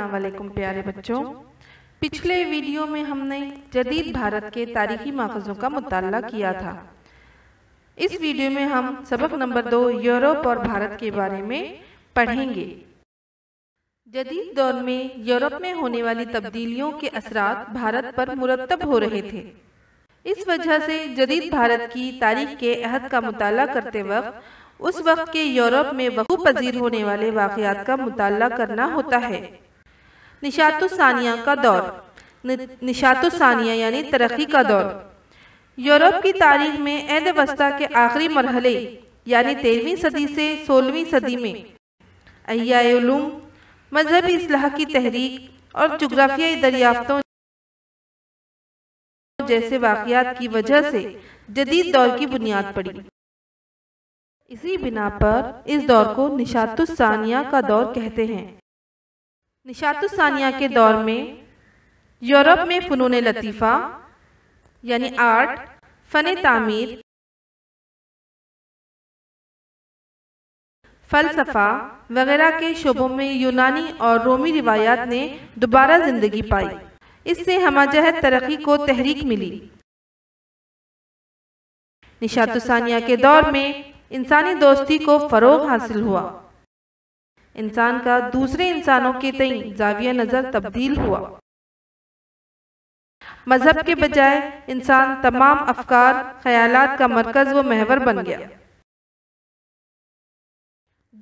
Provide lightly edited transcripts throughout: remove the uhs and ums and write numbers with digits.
अस्सलाम वालेकुम प्यारे बच्चों। पिछले वीडियो में हमने जदीद भारत के तारीखी माखज़ों का मुताला किया था। इस वीडियो में हम सबक नंबर 2 यूरोप और भारत के बारे में पढ़ेंगे। जदीद दौर में यूरोप में होने वाली तब्दीलियों के असरात भारत पर मुरतब हो रहे थे। इस वजह से जदीद भारत की तारीख के अहद का मुताला करते वक्त उस वक्त के यूरोप में वक़ू पजीर होने वाले वाक़यात का मुताला करना होता है। निशातुस्सानिया का दौर, निशातुस्सानिया यानी तरक्की का दौर, यूरोप की तारीख में अहद वस्ता के आखिरी मरहले यानी 13वीं सदी से 16वीं सदी में अहियाए उलूम, मजहबी इस्लाह की तहरीक और जुग्राफियाई दरियाफ्तों जैसे वाक़यात की वजह से जदीद दौर की बुनियाद पड़ी। इसी बिना पर इस दौर को निशातुस्सानिया का दौर कहते हैं। निशातुस्सानिया के दौर में यूरोप में फ़नून लतीफ़ा यानी आर्ट, फ़न तामीर, फ़लसफ़ा वगैरह के शोबों में यूनानी और रोमी रिवायात ने दोबारा ज़िंदगी पाई। इससे हमजहत तरक्की को तहरीक मिली। निशातुस्सानिया के दौर में इंसानी दोस्ती को फ़रोग़ हासिल हुआ। इंसान का दूसरे इंसानों के तईं ज़ाविया नज़र तब्दील हुआ। मजहब के बजाय इंसान तमाम अफ़कार ख़यालात का मरकज़ व महवर बन गया।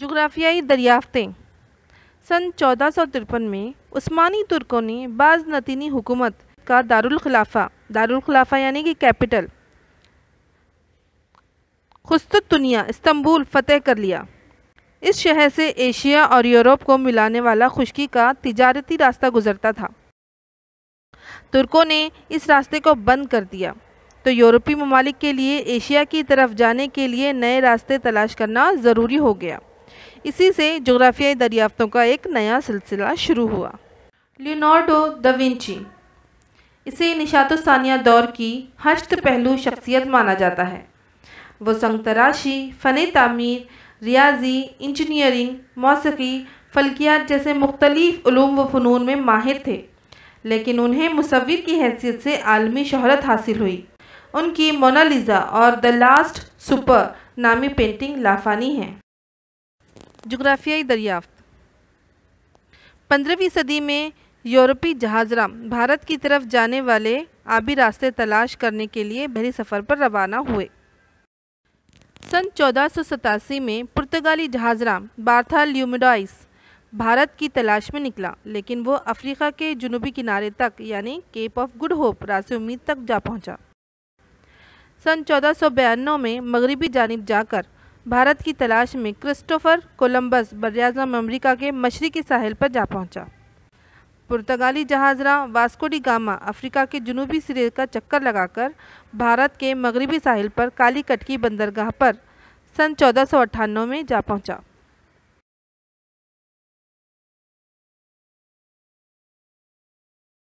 जुग्राफियाई दरियाफ्तें। सन 1453 में उस्मानी तुर्कों ने बाज़नतीनी हुकूमत का दारुल खिलाफ़ा यानी कि कैपिटल कुस्तुंतनिया इस्तांबुल फ़तह कर लिया। इस शहर से एशिया और यूरोप को मिलाने वाला खुश्की का तिजारती रास्ता गुजरता था। तुर्कों ने इस रास्ते को बंद कर दिया तो यूरोपी ममालिक के लिए एशिया की तरफ जाने के लिए नए रास्ते तलाश करना ज़रूरी हो गया। इसी से जोग्राफियाई दरियाफ्तों का एक नया सिलसिला शुरू हुआ। लियोनार्डो दा विंची, इसे निशातुस्सानिया दौर की हश्त पहलू शख्सियत माना जाता है। वो संग तराशी, फ़न तामीर, रियाजी, इंजीनियरिंग, मौसीकी, फ़ल्कियात जैसे मुख्तलिफ उलूम व फ़नून में माहिर थे, लेकिन उन्हें मुसव्विर की हैसियत से आलमी शोहरत हासिल हुई। उनकी मोनालिज़ा और द लास्ट सुपर नामी पेंटिंग लाफानी है। जुग्राफियाई दरियाफ्त। 15वीं सदी में यूरोपी जहाज़रां भारत की तरफ जाने वाले आबी रास्ते तलाश करने के लिए बहरी सफ़र पर रवाना हुए। सन 1487 में पुर्तगाली जहाज़रां बार्थोलोमेडाइस भारत की तलाश में निकला, लेकिन वो अफ्रीका के जुनूबी किनारे तक यानी केप ऑफ गुड होप रास्ते उम्मीद तक जा पहुंचा। सन 1492 में मगरबी जानिब जाकर भारत की तलाश में क्रिस्टोफर कोलंबस बरआज़म अमेरिका के मशरिकी साहिल पर जा पहुंचा। पुर्तगाली जहाज़रां वास्को डी गामा अफ्रीका के जुनूबी सिरे का चक्कर लगाकर भारत के मगरबी साहिल पर कालीकट की बंदरगाह पर सन 1498 में जा पहुंचा।